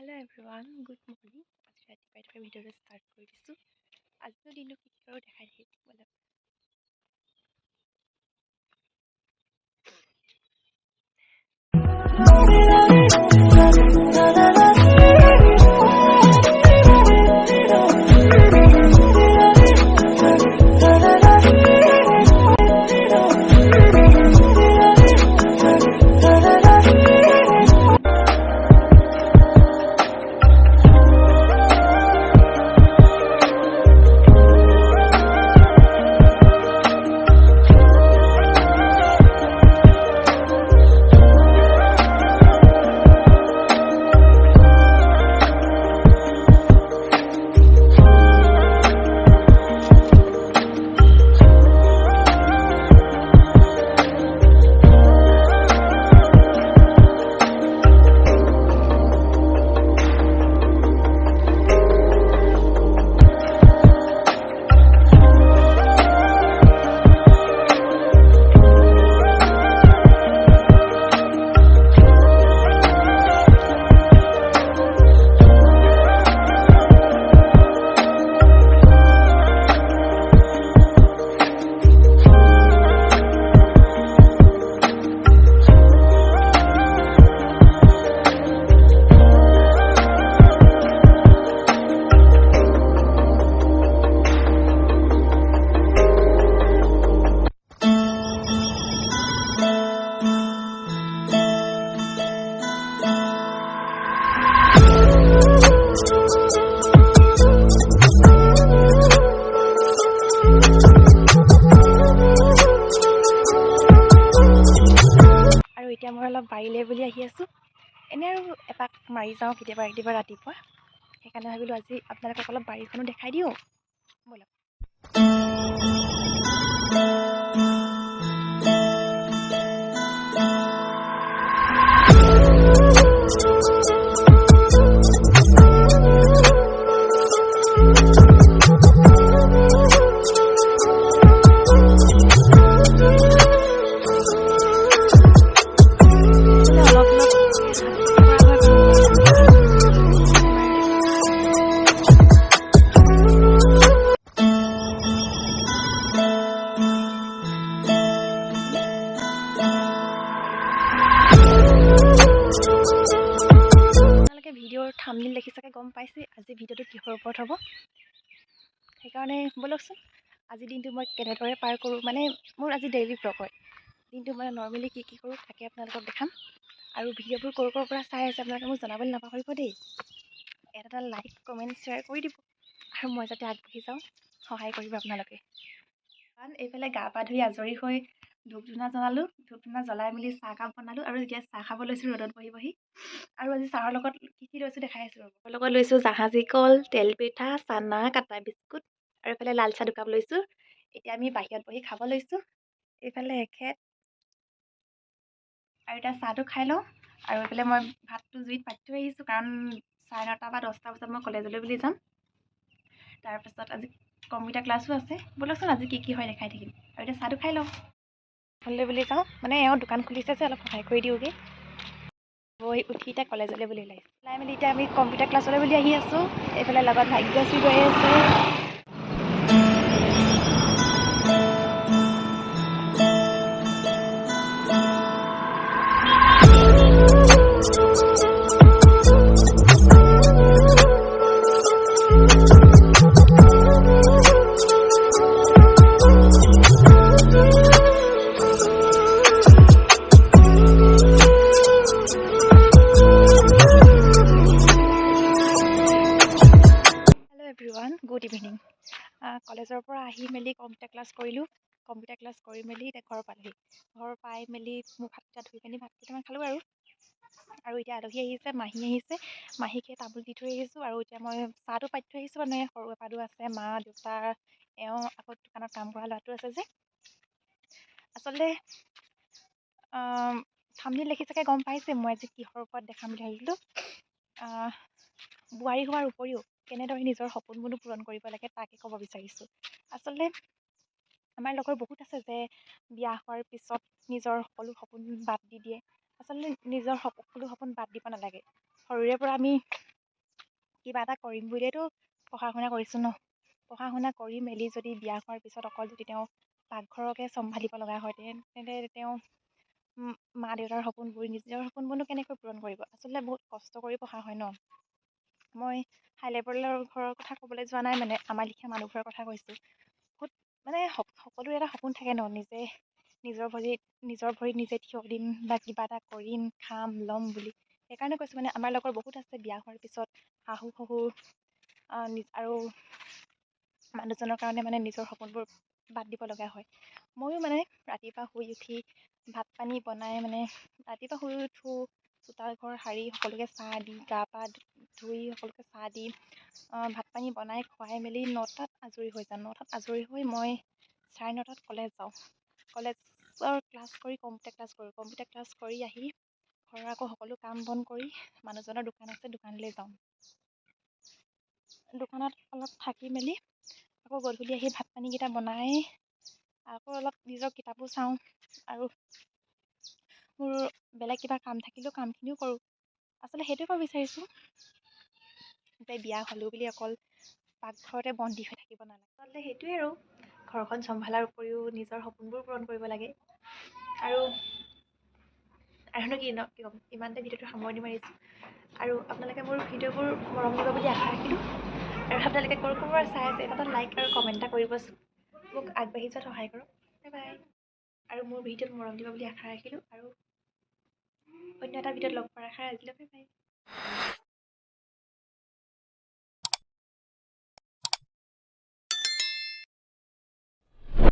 Hello everyone, good morning. আজি ৰাতিপুৱাই থকা ভিডিঅ'টো ষ্টাৰ্ট কৰি দিছোঁ। আজিৰ দিনটো কি কৰোঁ দেখাই দিম ব'লক। আৰু এতিয়া মই অলপ বাৰীলৈ বুলি আহি আছোঁ। এনে আৰু এপাক মাৰি যাওঁ কেতিয়াবা ৰাতিপুৱা। সেইকাৰণে ভাবিলোঁ আজি আপোনালোকক অলপ বাৰীখনো দেখাই দিওঁ ব'লক। ভিডিঅ'ৰ থাম্বনেইল দেখি চাগে গম পাইছে আজি ভিডিঅ'টো কিহৰ ওপৰত হ'ব। সেইকাৰণে ব'লকচোন আজিৰ দিনটো মই কেনেদৰে পাৰ কৰোঁ, মানে মোৰ আজি ডেইলি ব্লগ হয়। দিনটো মই নৰ্মেলি কি কৰোঁ তাকে আপোনালোকক দেখাম। আৰু ভিডিঅ'বোৰ ক'ৰ পৰা চাই আছে আপোনালোকে মোক জনাবলৈ নাপাহৰিব দেই। এটা লাইক কমেণ্ট শ্বেয়াৰ কৰি দিব আৰু মই যাতে আগবাঢ়ি যাওঁ সহায় কৰিব আপোনালোকে। কাৰণ এইফালে গা পা ধুই আজৰি হৈ ধূপ ধূনা জ্বলালোঁ। ধূপ ধূনা জ্বলাই মেলি চাহকাপ বনালোঁ আৰু এতিয়া চাহ খাব লৈছোঁ ৰ'দত বহি। আৰু আজি চাহৰ লগত কি লৈছোঁ দেখাই আছোঁ ৰ'ব। চাহৰ লগত লৈছোঁ জাহাজী কল, তেল পিঠা, চানা, কাটা বিস্কুট আৰু এইফালে লাল চাহ দুকাপ লৈছোঁ। এতিয়া আমি বাহিৰত বহি খাব লৈছোঁ। এইফালে এখেত আৰু এতিয়া চাহটো খাই লওঁ। আৰু এইফালে মই ভাতটো জুইত পাতি থৈ আহিছোঁ, কাৰণ 9:30 বা 10টা বজাত মই কলেজলৈ বুলি যাম। তাৰপিছত আজি কম্পিউটাৰ ক্লাছো আছে। ব'লকচোন আজি কি হয় দেখাই থাকিম। আৰু এতিয়া চাহটো খাই লওঁ। কলেজলৈ বুলি যাওঁ, মানে এওঁ দোকান খুলিছে যে অলপ সহায় কৰি দিওঁগৈ। গৈ উঠি এতিয়া কলেজলৈ বুলি ওলাই মেলি এতিয়া আমি কম্পিউটাৰ ক্লাছলৈ বুলি আহি আছোঁ। এইফালে লগত ভাগ্যশ্ৰী গৈ আছে। Good evening. কলেজৰ পৰা আহি মেলি কম্পিউটাৰ ক্লাছ কৰিলোঁ। কম্পিউটাৰ ক্লাছ কৰি মেলি এতিয়া ঘৰ পালোহি। ঘৰ পাই মেলি মুখ হাত ধুই পিনি ভাত কেইটামান খালোঁ আৰু এতিয়া আলহী আহিছে, মাহী আহিছে। মাহীকে তামোল দি থৈ আহিছোঁ আৰু এতিয়া মই চাহটো পাতি থৈ আহিছোঁ। মানে সৰু এপাদু আছে, মা দেউতা, এওঁ আকৌ দোকানত কাম কৰা ল'ৰাটো আছে যে। আচলতে থাম্বনেইল দেখি চাগে গম পাইছে মই আজি কিহৰ ওপৰত দেখাম বুলি ভাবিছিলোঁ। বোৱাৰী হোৱাৰ উপৰিও কেনেদৰে নিজৰ সপোনবোৰো পূৰণ কৰিব লাগে তাকে ক'ব বিচাৰিছোঁ। আচলতে আমাৰ লগৰ বহুত আছে যে বিয়া হোৱাৰ পিছত নিজৰ সকলো সপোন বাদ দি দিয়ে। আচলতে নিজৰ সকলো সপোন বাদ দিব নালাগে। সৰুৰে পৰা আমি কিবা এটা কৰিম বুলিয়েতো পঢ়া শুনা কৰিছোঁ ন। পঢ়া শুনা কৰি মেলি যদি বিয়া হোৱাৰ পিছত অকল যদি তেওঁ পাকঘৰকে চম্ভালিব লগা হয় তেন্তে তেওঁ মা দেউতাৰ সপোনবোৰ নিজৰ সপোনবোৰনো কেনেকৈ পূৰণ কৰিব। আচলতে বহুত কষ্ট কৰি পঢ়া হয় ন। মই হাই লেভেলৰ ঘৰৰ কথা ক'বলৈ যোৱা নাই, মানে আমাৰ লিখীয়া মানুহবোৰৰ কথা কৈছোঁ। বহুত মানে সকলোৰে এটা সপোন থাকে ন, নিজৰ ভৰিত নিজে থিয় দিম বা কিবা এটা কৰিম খাম ল'ম বুলি। সেইকাৰণে কৈছোঁ মানে আমাৰ লগৰ বহুত আছে বিয়া হোৱাৰ পিছত শাহু শহুৰ আৰু মানুহজনৰ কাৰণে মানে নিজৰ সপোনবোৰ বাদ দিব লগা হয়। ময়ো মানে ৰাতিপুৱা শুই উঠি ভাত পানী বনাই মানে ৰাতিপুৱা শুই উঠোঁ, চোতাল ঘৰ সাৰি সকলোকে চাহ দি গা পা ধুই সকলোকে চাহ দি ভাত পানী বনাই খুৱাই মেলি 9টাত আজৰি হৈ যাওঁ। 9টাত আজৰি হৈ মই 9:30 কলেজ যাওঁ। কলেজৰ ক্লাছ কৰি কম্পিউটাৰ ক্লাছ কৰোঁ। কম্পিউটাৰ ক্লাছ কৰি আহি ঘৰৰ আকৌ সকলো কাম বন কৰি মানুহজনৰ দোকান আছে দোকানলৈ যাওঁ। দোকানত অলপ থাকি মেলি আকৌ গধূলি আহি ভাত পানীকেইটা বনাই আকৌ অলপ নিজৰ কিতাপো চাওঁ আৰু মোৰ বেলেগ কিবা কাম থাকিলেও কামখিনিও কৰোঁ। আচলতে সেইটোৱে ক'ব বিচাৰিছোঁ যে বিয়া হ'লোঁ বুলি অকল পাকঘৰতে বন্দী হৈ থাকিব নালাগে। আচলতে সেইটোৱে আৰু ঘৰখন চম্ভালাৰ উপৰিও নিজৰ সপোনবোৰ পূৰণ কৰিব লাগে। আৰুনো কি ক'ম, ইমানতে ভিডিঅ'টো সামৰণি মাৰিছোঁ। আৰু আপোনালোকে মোৰ ভিডিঅ'বোৰ মৰম দিব বুলি আশা ৰাখিলোঁ। আৰু আপোনালোকে ক'ৰবাৰ চাই আছে এটা লাইক আৰু কমেণ্ট এটা কৰিবচোন, মোক আগবাঢ়ি যোৱাত সহায় কৰক। Bye bye. আৰু মোৰ ভিডিঅ'ত মৰম দিব বুলি আশা ৰাখিলোঁ। আৰু অন্য এটা ভিডিঅ'ত লগ পোৱাৰ আশা আজিলৈ বাই বাই।